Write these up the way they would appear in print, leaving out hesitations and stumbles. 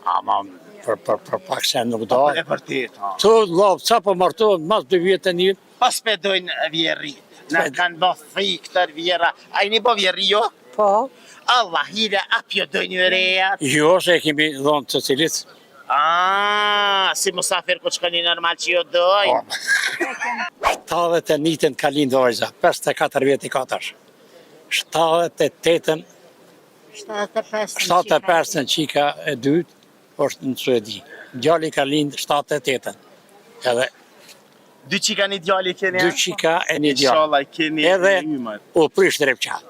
Ama për pak se nuk do. E vërtet, ha. Tu, lop, ca po martohen mas 2 vjetë një. Pas me dojnë vjerrit. Na kanë bë thikëtër vjera. A i një bo vjerri jo? Po. Allah, hile, apjo dojnë rejat. Jo, se e kemi dhonë të cilit. Si musafir ku shkoni normal që jo dojnë. 71 ka lind vajza, 54 vjetë i katësh. 78-ën, 75-ën qika e dytë, është në Suedi. Djali ka lind 78-ën. Edhe 2 qika një djali keni? 2 qika e një djali. Inshallah keni Edhe ymër. u prish drepqa.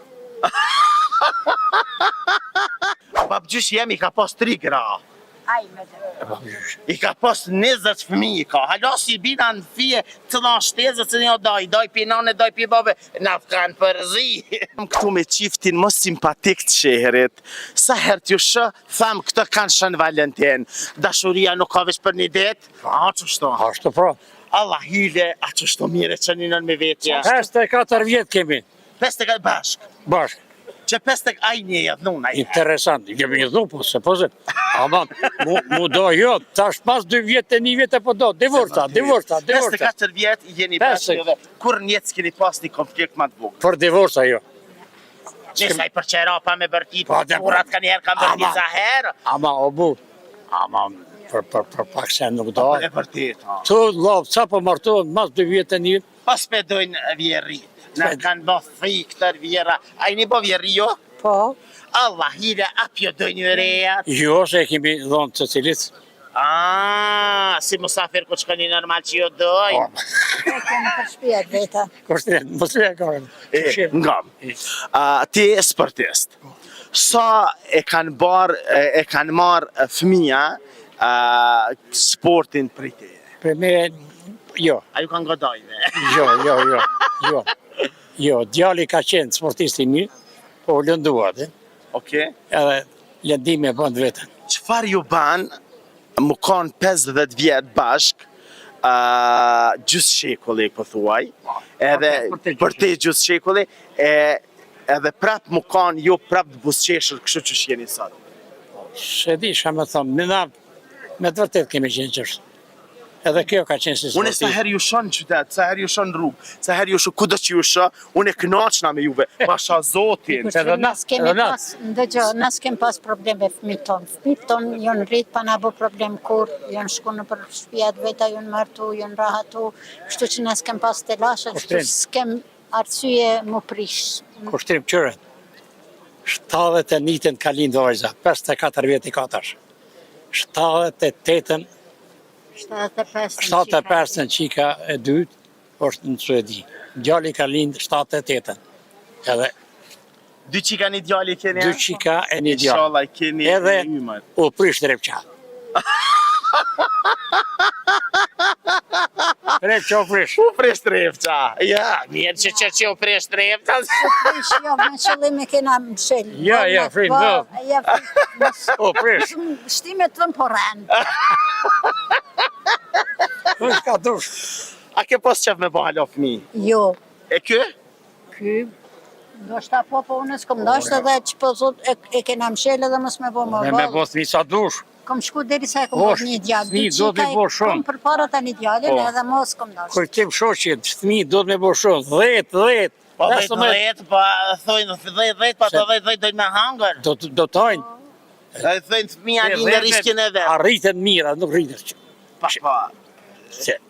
Babgjysh jemi ka pas 3 gra. I ka pas 20 fëmijë ka. Hala si bina në fije të dhanë shtezët se një daj pi nane, daj pi babe, na kanë përzi. Këtu me qiftin më simpatik të sheherit. Sa herë t'ju shë, thamë këtë kanë shën Valentin. Dashuria nuk ka vesh për një det. A qështu? Ashtu pra. Allah hyle, a qështu mire që një nën me vetja. 54 vjetë kemi. 54 bashk. Bashk. Që 50 aj një jetë nuna. Interesant, kemi një dhupu, se po zë. Ama, mu do jo, tash pas 2 vjetë e 1 vjetë e po do, divorca. 54 vjetë jeni bashkë dhe kur njëtë s'keni pas një konflikt ma të bukë. Për divorca jo. Nisaj për qera pa me bërtit, urat ka njerë ka bërtit sa herë. Ama, o bu, ama, për pak se nuk do. E vërtet, ha. Tu, lop, ca po martohen mas 2 vjetë e 1. Pas me dojnë vjerrit. Na kanë bë thikëtër vjera. A i një bo vjerri jo? Po. Allah, hile, apjo dojnë rejat. Jo, se e kemi dhonë të cilit. Si musafir ku shkoni normal që jo dojnë. E kemi për shpijat veta. Kështë më së e kërën. Ngam. Ti e sportist. Sa e kanë marë fëmija sportin për i te? Për me, jo. A ju kanë godojnë? Jo. Jo, djali ka qenë sportisti mirë, po lënduat, Oke. edhe lëndime bënd vetën. Qëfar ju banë më kanë 50 vjetë bashk, gjysë shekulli, po thuaj, edhe për te gjysë shekulli, edhe prap më kanë ju prap të busqeshër kështu që shjeni sot. Se di, shka me thonë, me të vërtet kemi qenë qështë. Edhe kjo ka qenë si sportist. Unë sa herë ju shonë qytet, sa herë ju shonë rrugë, sa herë ju shonë kudo që ju shë, unë e kënaqna me juve, pasha zotin. Nas kemi pas probleme fëmijët tonë. Fëmijët tonë jonë rritë pa na bo problem kur, jonë shku në për shpijat veta, jonë martu, jonë rahatu, kështu që nas kemi pas të lashe, kështu s'kem arsye më prish. Kushtrim qëre. 71-ën ka lind vajza, 54 vjetë i katësh. 78-ën, 75-ën qika e dytë, është në Suedi. Djali ka lind 78-ën. Edhe 2 qika një djali keni? 2 qika e një djali. Inshallah keni edhe ymër. u prish drepqa. Drepqa u prish. U prish drepqa. Ja, mirë që u prish drepqa. Prish, jo, me qëllim e kena mshel. Ja, frind, u prish. Shtimet të më poren. Ka dush. A ke pas qef me bëha lo fëmi? Jo. E kë? Ky, do shta po unë s'kom dashtë edhe që po zot e kena mshel edhe mos me bo më Me bo thmi sa dush. Kom shku deri sa e kom bërë një djallë. Thmi do të me bo shumë. Kom për para ta një djallin edhe mos kom dashtë. Kujtim shoqit, thmi do të me bo shumë. 10. Po 10, pa thojnë 10, pa të 10 dojnë me hangër. Do tajnë. Thojnë fëmija një në riskin e vetë. Arritën mira, nuk rritën. Pa.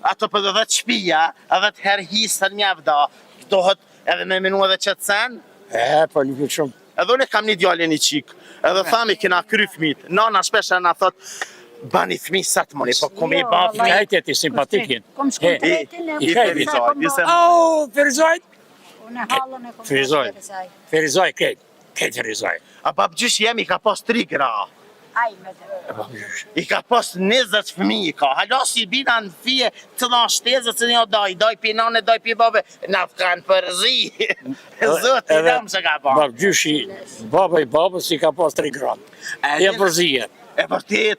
Ato për 10 shpija, edhe të herë hisën mjavda, dohet edhe me minu edhe qëtë sen. Po një këtë shumë. Edhe unë kam një djallin një qikë, edhe thami kena kry fëmit. Nana shpeshe nga thot, bani fëmi sa të moni, po kom i ba fëmi. Hajtë ti simpatikin. Kom shku të retin e I Ferizaj. Ferizaj? Unë e halën e kom Ferizaj. Ferizaj, këtë Ferizaj. A babgjysh jemi ka pas 3 gra. Aj me të. I ka pas 20 fëmijë ka. Hala si bina në fije të dhanë shtezët se një daj pi nane, daj pi babe, na kanë përzi. Zot, i dam që ka ba. Babgjyshi, baba i babës i ka pas 3 granë. E përzije. E vërtet,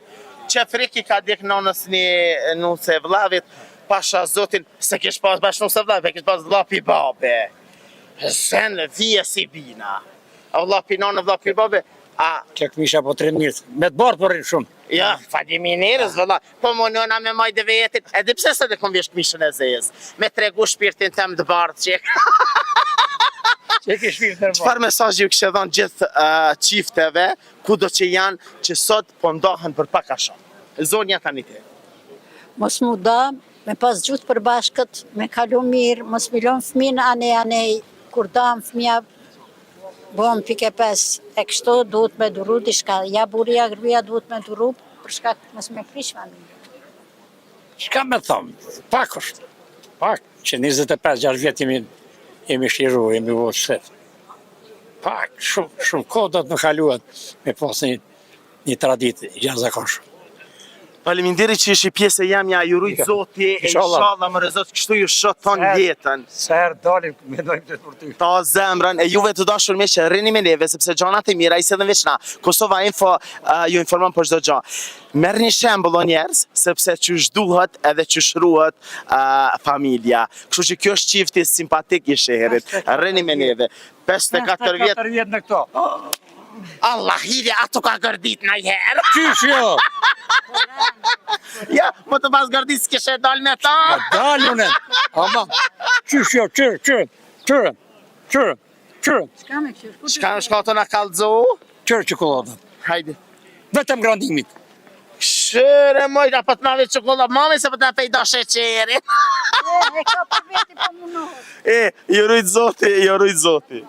që friki ka dek nanës një nuse vlavit, pasha zotin, se kish pas bash nuse vlavit, kish pas vlapi babe. Sen vije si bina. A vlapi nane, vlapi babe, Që këmisha po 3 mirë, me të barë përrin shumë. Ja, faleminderit valla. Po munona me majtë vetit. Edhe pse s'e kom vjesht mishën e zezë. Me tregu shpirtin tëm të bardhë që Që ke shpirtin e bardhë. Çfarë mesazhi ju kishte dhënë gjithë çifteve, kudo që janë, që sot po ndohen për pak a shumë? Zonja tani ti. Mos mu da, me pas gjutë për bashkët, me kalu mirë, mos milon fëmin anej, kur dam fëmija, bom pike 5, e kështu duhet me duru diçka, ja buria, gruja duhet me duru, për shkak mos me prish familje. Çka me thëmë? Pak është. Pak, që 25-6 vjetë jemi shiru, jemi vëtë shef. Pak, shumë kohë do të më kaluat me pas një traditë jashtëzakonshme. Faleminderit që ishi pjesë e jamja, ju rujt Zoti, e inshallah më rëzot kështu ju shoton jetën. Sa herë dalim, mendojmë të për ty. Ta zemrën, e juve të dashur me që rrini me neve, sepse gjanat e mira i se dhe veç na. Kosova Info ju informon për çdo gjë. Merrni shembull o njerëz, sepse çysh duhet edhe çysh ruhet familja. Kështu që kjo është çifti simpatik i sheherit. Rrini me neve. 54 vjet. 4 vjet në këto. Allah hidhe ato ka gërdit në herë. Qysh jo? Ja, më të pas gërdit s'kishe dal me ta. Dalunet. Ama, qysh jo, qërë. Shka me kështu? Shka në shkato në kalzo? Qërë qokoladën. Hajde. Vetëm grandimit. Shëre moj, da për të nave qokoladë, mami se për të pejda sheqerin. E ka për veti për munohet. Ju rujt Zoti, ju rujt Zoti.